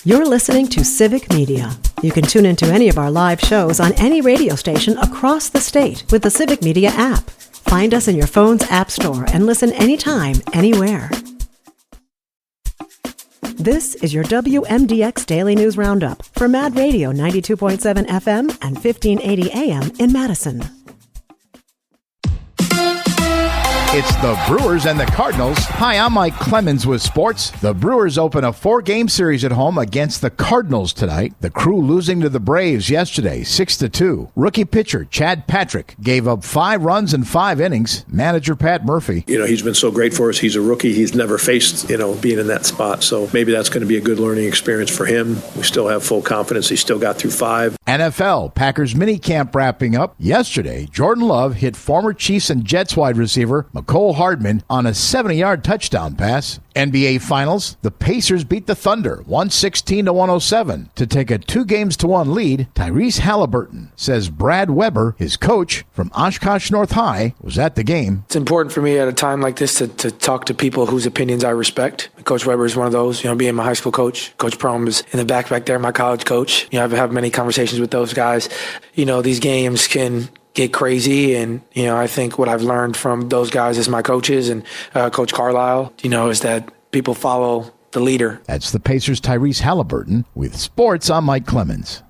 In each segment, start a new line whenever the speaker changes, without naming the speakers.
You're listening to Civic Media. You can tune into any of our live shows on any radio station across the state with the Civic Media app. Find us in your phone's app store and listen anytime, anywhere. This is your WMDX Daily News Roundup for Mad Radio 92.7 FM and 1580 AM in Madison.
It's the Brewers and the Cardinals. Hi, I'm Mike Clemens with sports. The Brewers open a 4-game series at home against the Cardinals tonight. The Crew losing to the Braves yesterday, 6-2. Rookie pitcher Chad Patrick gave up 5 runs in 5 innings. Manager Pat Murphy.
He's been so great for us. He's a rookie. He's never faced, being in that spot. So maybe that's going to be a good learning experience for him. We still have full confidence. He still got through 5.
NFL Packers minicamp wrapping up. Yesterday, Jordan Love hit former Chiefs and Jets wide receiver Cole Hardman on a 70-yard touchdown pass. NBA Finals, the Pacers beat the Thunder 116-107 to take a 2-1 lead. Tyrese Halliburton says Brad Weber, his coach from Oshkosh North High, was at the game.
It's important for me at a time like this to talk to people whose opinions I respect. Coach Weber is one of those, being my high school coach. Coach Prom is in the back there, my college coach. I've had many conversations with those guys. These games can get crazy, and I think what I've learned from those guys as my coaches and Coach Carlisle, is that people follow the leader.
That's the Pacers' Tyrese Halliburton. With sports, I'm Mike Clemens.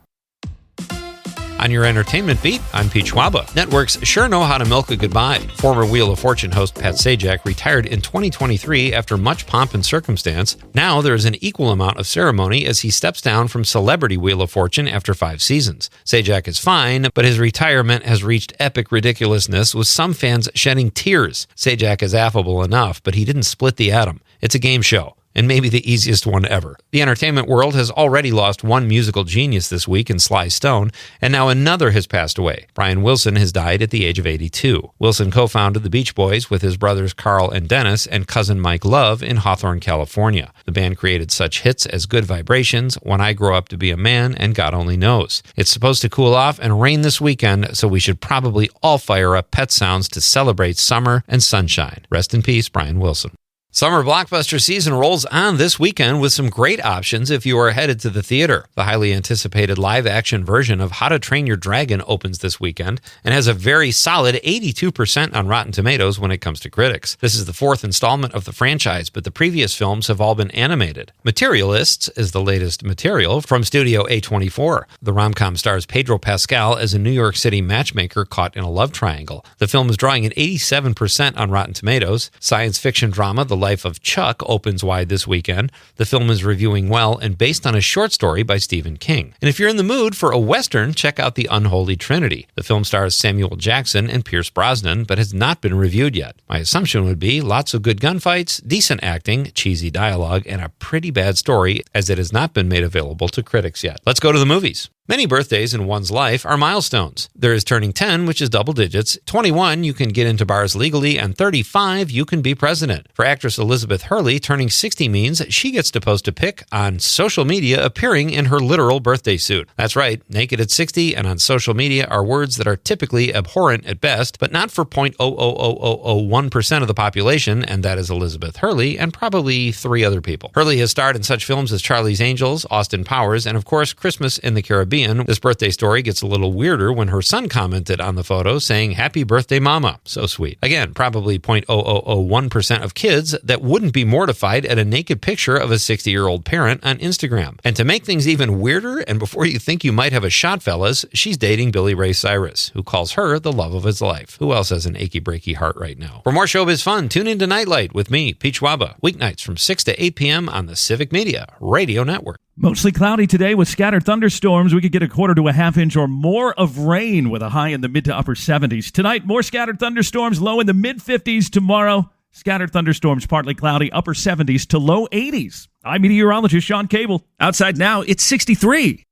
On your entertainment beat, I'm Pete Schwaba. Networks sure know how to milk a goodbye. Former Wheel of Fortune host Pat Sajak retired in 2023 after much pomp and circumstance. Now there is an equal amount of ceremony as he steps down from Celebrity Wheel of Fortune after 5 seasons. Sajak is fine, but his retirement has reached epic ridiculousness, with some fans shedding tears. Sajak is affable enough, but he didn't split the atom. It's a game show, and maybe the easiest one ever. The entertainment world has already lost one musical genius this week in Sly Stone, and now another has passed away. Brian Wilson has died at the age of 82. Wilson co-founded the Beach Boys with his brothers Carl and Dennis and cousin Mike Love in Hawthorne, California. The band created such hits as Good Vibrations, When I Grow Up to Be a Man, and God Only Knows. It's supposed to cool off and rain this weekend, so we should probably all fire up Pet Sounds to celebrate summer and sunshine. Rest in peace, Brian Wilson. Summer blockbuster season rolls on this weekend with some great options if you are headed to the theater. The highly anticipated live-action version of How to Train Your Dragon opens this weekend and has a very solid 82% on Rotten Tomatoes when it comes to critics. This is the 4th installment of the franchise, but the previous films have all been animated. Materialists is the latest material from Studio A24. The rom-com stars Pedro Pascal as a New York City matchmaker caught in a love triangle. The film is drawing an 87% on Rotten Tomatoes. Science fiction drama The Life of Chuck opens wide this weekend. The film is reviewing well and based on a short story by Stephen King. And if you're in the mood for a Western, check out The Unholy Trinity. The film stars Samuel Jackson and Pierce Brosnan, but has not been reviewed yet. My assumption would be lots of good gunfights, decent acting, cheesy dialogue, and a pretty bad story, as it has not been made available to critics yet. Let's go to the movies. Many birthdays in one's life are milestones. There is turning 10, which is double digits. 21, you can get into bars legally, and 35, you can be president. For actress Elizabeth Hurley, turning 60 means she gets to post a pic on social media appearing in her literal birthday suit. That's right, naked at 60 and on social media are words that are typically abhorrent at best, but not for 0.00001% of the population, and that is Elizabeth Hurley and probably 3 other people. Hurley has starred in such films as Charlie's Angels, Austin Powers, and of course Christmas in the Caribbean. This birthday story gets a little weirder when her son commented on the photo saying, "Happy birthday, Mama." So sweet. Again, probably 0.0001% of kids that wouldn't be mortified at a naked picture of a 60-year-old parent on Instagram. And to make things even weirder, and before you think you might have a shot, fellas, she's dating Billy Ray Cyrus, who calls her the love of his life. Who else has an achy breaky heart right now? For more showbiz fun, tune in to Nightlight with me, Pete Schwaba, weeknights from 6 to 8 p.m. on the Civic Media Radio Network.
Mostly cloudy today with scattered thunderstorms. We could get a quarter to a half inch or more of rain with a high in the mid to upper 70s. Tonight, more scattered thunderstorms, low in the mid 50s. Tomorrow, scattered thunderstorms, partly cloudy, upper 70s to low 80s. I'm meteorologist Sean Cable. Outside now, it's 63.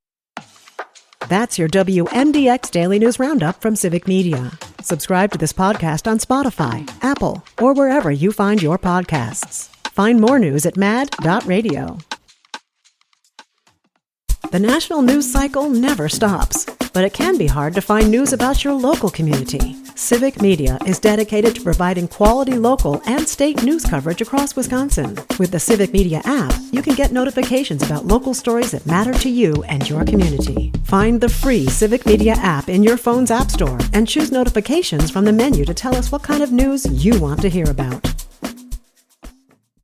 That's your WMDX Daily News Roundup from Civic Media. Subscribe to this podcast on Spotify, Apple, or wherever you find your podcasts. Find more news at mad.radio. The national news cycle never stops, but it can be hard to find news about your local community. Civic Media is dedicated to providing quality local and state news coverage across Wisconsin. With the Civic Media app, you can get notifications about local stories that matter to you and your community. Find the free Civic Media app in your phone's app store and choose notifications from the menu to tell us what kind of news you want to hear about.